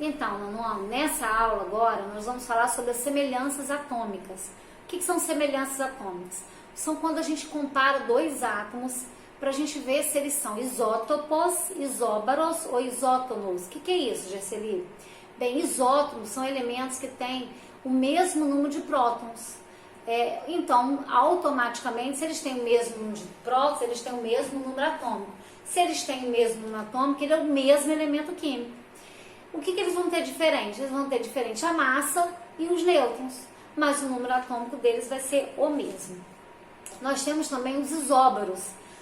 Então, nessa aula agora, nós vamos falar sobre as semelhanças atômicas. O que são semelhanças atômicas? São quando a gente compara dois átomos para a gente ver se eles são isótopos, isóbaros ou isótonos. O que é isso, Gerceli? Bem, isótopos são elementos que têm o mesmo número de prótons. Então, automaticamente, se eles têm o mesmo número de prótons, eles têm o mesmo número atômico. Se eles têm o mesmo número atômico, ele é o mesmo elemento químico. O que eles vão ter diferente? Eles vão ter diferente a massa e os nêutrons, mas o número atômico deles vai ser o mesmo. Nós temos também os isóbaros,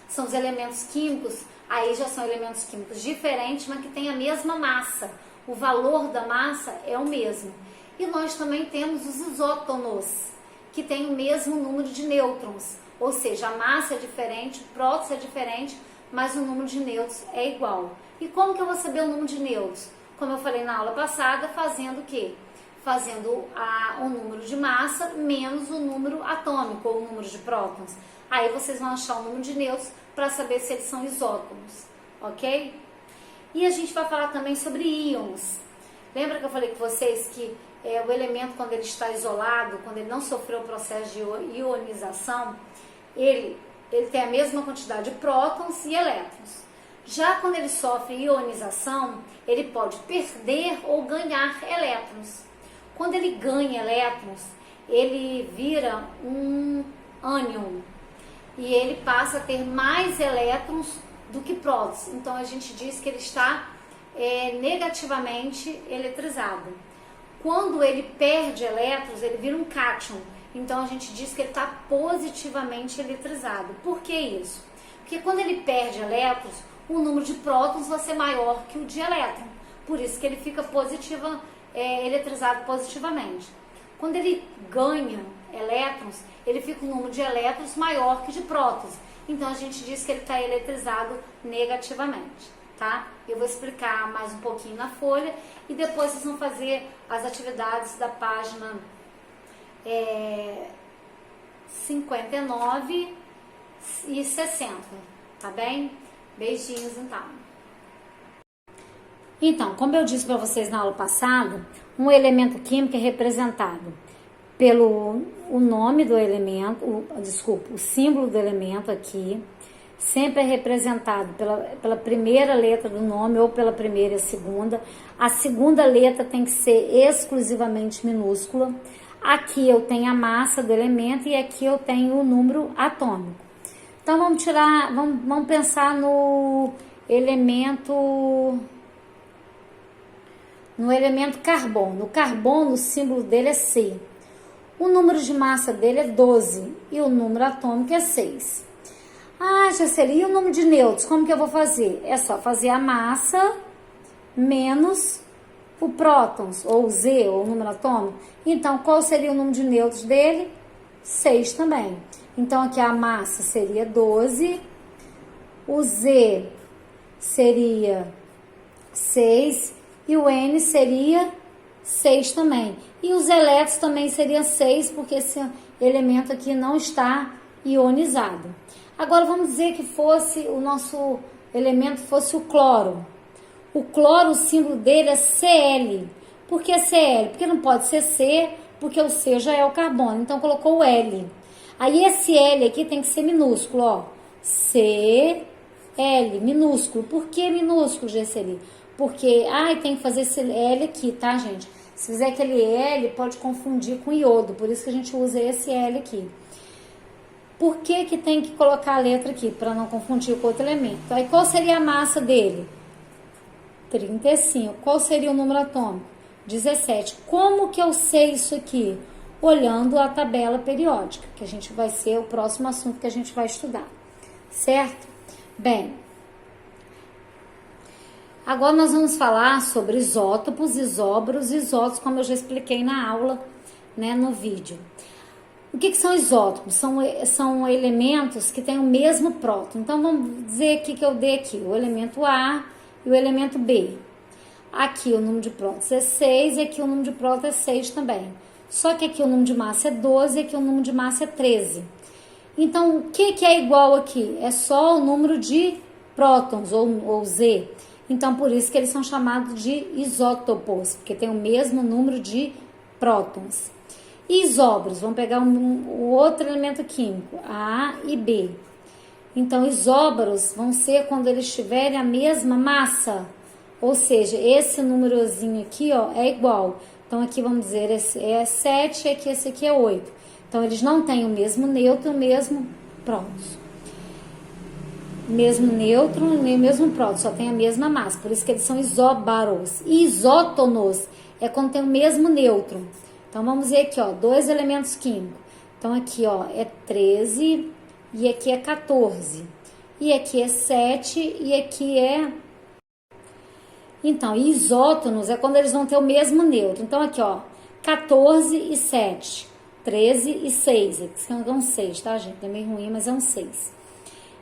são os elementos químicos, aí já são elementos químicos diferentes, mas que têm a mesma massa. O valor da massa é o mesmo. E nós também temos os isótonos, que têm o mesmo número de nêutrons, ou seja, a massa é diferente, o próton é diferente, mas o número de nêutrons é igual. E como que eu vou saber o número de nêutrons? Como eu falei na aula passada, fazendo o quê? Fazendo o número de massa menos o número atômico, ou o número de prótons. Aí vocês vão achar o número de nêutrons para saber se eles são isótomos, ok? E a gente vai falar também sobre íons. Lembra que eu falei com vocês que o elemento, quando ele está isolado, quando ele não sofreu o processo de ionização, ele tem a mesma quantidade de prótons e elétrons. Já quando ele sofre ionização, ele pode perder ou ganhar elétrons. Quando ele ganha elétrons, ele vira um ânion e ele passa a ter mais elétrons do que prótons. Então a gente diz que ele está negativamente eletrizado. Quando ele perde elétrons, ele vira um cátion. Então a gente diz que ele está positivamente eletrizado. Por que isso? Porque quando ele perde elétrons, o número de prótons vai ser maior que o de elétron. Por isso que ele fica eletrizado positivamente. Quando ele ganha elétrons, ele fica um número de elétrons maior que de prótons. Então a gente diz que ele está eletrizado negativamente, tá? Eu vou explicar mais um pouquinho na folha e depois vocês vão fazer as atividades da página 59 e 60, tá bem? Beijinhos, então. Então, como eu disse para vocês na aula passada, um elemento químico é representado pelo o nome do elemento, o símbolo do elemento aqui, sempre é representado pela primeira letra do nome ou pela primeira e a segunda. A segunda letra tem que ser exclusivamente minúscula. Aqui eu tenho a massa do elemento e aqui eu tenho o número atômico. Então vamos pensar no elemento carbono. O carbono, o símbolo dele é C. O número de massa dele é 12 e o número atômico é 6. Ah, Gerceli, e o número de nêutrons, como que eu vou fazer? É só fazer a massa menos o prótons, ou o Z, ou o número atômico. Então, qual seria o número de nêutrons dele? 6 também. Então, aqui a massa seria 12, o Z seria 6 e o N seria 6 também. E os elétrons também seriam 6, porque esse elemento aqui não está ionizado. Agora, vamos dizer que o nosso elemento fosse o cloro. O cloro, o símbolo dele é Cl. Por que Cl? Porque não pode ser C, porque o C já é o carbono. Então, colocou o L. Aí esse L aqui tem que ser minúsculo, ó. CL, minúsculo. Por que minúsculo, Gerceli? Porque, tem que fazer esse L aqui, tá, gente? Se fizer aquele L, pode confundir com iodo. Por isso que a gente usa esse L aqui. Por que que tem que colocar a letra aqui? Para não confundir com outro elemento. Aí, qual seria a massa dele? 35. Qual seria o número atômico? 17. Como que eu sei isso aqui? Olhando a tabela periódica, que vai ser o próximo assunto que a gente vai estudar, certo? Bem, agora nós vamos falar sobre isótopos, isóbaros e isótopos, como eu já expliquei na aula, né, no vídeo. O que são isótopos? São elementos que têm o mesmo próton. Então, vamos dizer aqui que eu dei aqui o elemento A e o elemento B. Aqui o número de prótons é 6 e aqui o número de prótons é 6 também. Só que aqui o número de massa é 12 e aqui o número de massa é 13. Então, o que é igual aqui? É só o número de prótons, ou Z. Então, por isso que eles são chamados de isótopos, porque tem o mesmo número de prótons. Isóbaros, vamos pegar o outro elemento químico, A e B. Então, isóbaros vão ser quando eles tiverem a mesma massa, ou seja, esse númerozinho aqui, ó, é igual. Então, aqui vamos dizer, esse é 7 e esse aqui é 8. Então, eles não têm o mesmo nêutron, o mesmo próton. Mesmo nêutron e o mesmo próton, só tem a mesma massa. Por isso que eles são isóbaros. E isótonos é quando tem o mesmo nêutron. Então, vamos ver aqui, ó, dois elementos químicos. Então, aqui, ó, é 13 e aqui é 14. E aqui é 7 e aqui é... Então, isótonos é quando eles vão ter o mesmo nêutron. Então, aqui, ó, 14 e 7, 13 e 6. Aqui é um 6, tá, gente? É meio ruim, mas é um 6.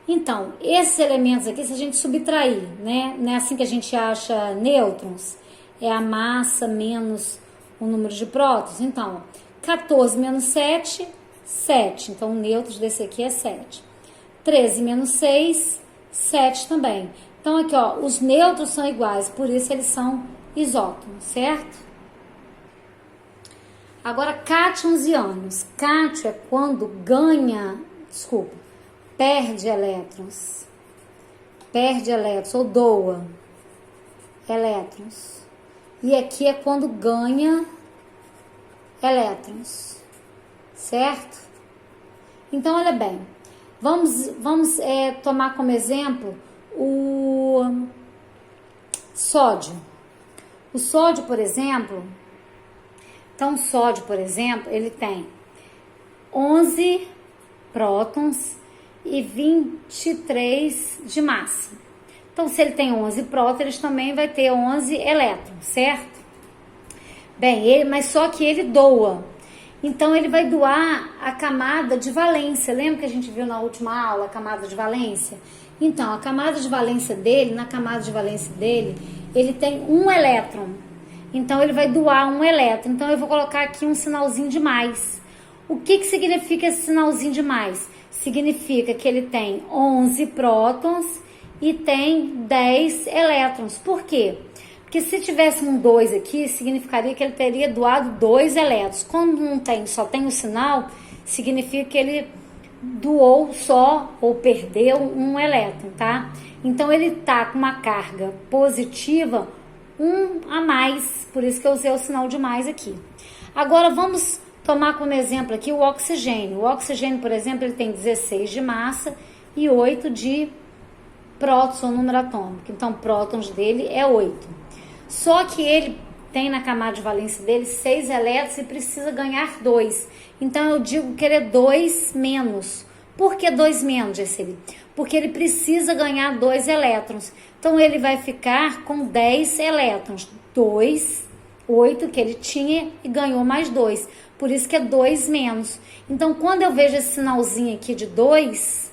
Então, esses elementos aqui, se a gente subtrair, né? Não é assim que a gente acha nêutrons? É a massa menos o número de prótons. Então, 14 menos 7, 7. Então, o nêutron desse aqui é 7. 13 menos 6, 7 também. Então, aqui, ó, os nêutrons são iguais, por isso eles são isótons, certo? Agora, cátions e ânions. Cátion é quando perde elétrons. Perde elétrons, ou doa elétrons. E aqui é quando ganha elétrons, certo? Então, olha bem, vamos tomar como exemplo o sódio. O sódio, por exemplo, ele tem 11 prótons e 23 de massa. Então, se ele tem 11 prótons, ele também vai ter 11 elétrons, certo? Bem, mas só que ele doa. Então, ele vai doar a camada de valência. Lembra que a gente viu na última aula a camada de valência? Então, na camada de valência dele, ele tem um elétron. Então, ele vai doar um elétron. Então, eu vou colocar aqui um sinalzinho de mais. O que significa esse sinalzinho de mais? Significa que ele tem 11 prótons e tem 10 elétrons. Por quê? Porque se tivesse um 2 aqui, significaria que ele teria doado 2 elétrons. Quando não tem, só tem o sinal, significa que ele doou só ou perdeu um elétron, tá? Então, ele tá com uma carga positiva, um a mais, por isso que eu usei o sinal de mais aqui. Agora, vamos tomar como exemplo aqui o oxigênio. O oxigênio, por exemplo, ele tem 16 de massa e 8 de prótons, ou número atômico. Então, prótons dele é 8. Só que ele tem na camada de valência dele 6 elétrons e precisa ganhar 2. Então, eu digo que ele é 2 menos. Por que 2 menos, Jesseli? Porque ele precisa ganhar 2 elétrons. Então, ele vai ficar com 10 elétrons. 2, 8 que ele tinha e ganhou mais 2. Por isso que é 2 menos. Então, quando eu vejo esse sinalzinho aqui de 2,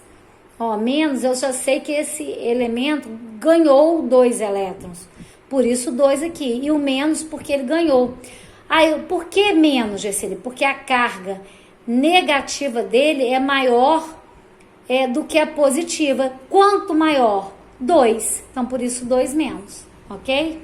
ó, menos, eu já sei que esse elemento ganhou 2 elétrons. Por isso, 2 aqui. E o menos porque ele ganhou. Por que menos, Jesseli? Porque a carga negativa dele é maior do que a positiva. Quanto maior? 2. Então, por isso, 2 menos. Ok?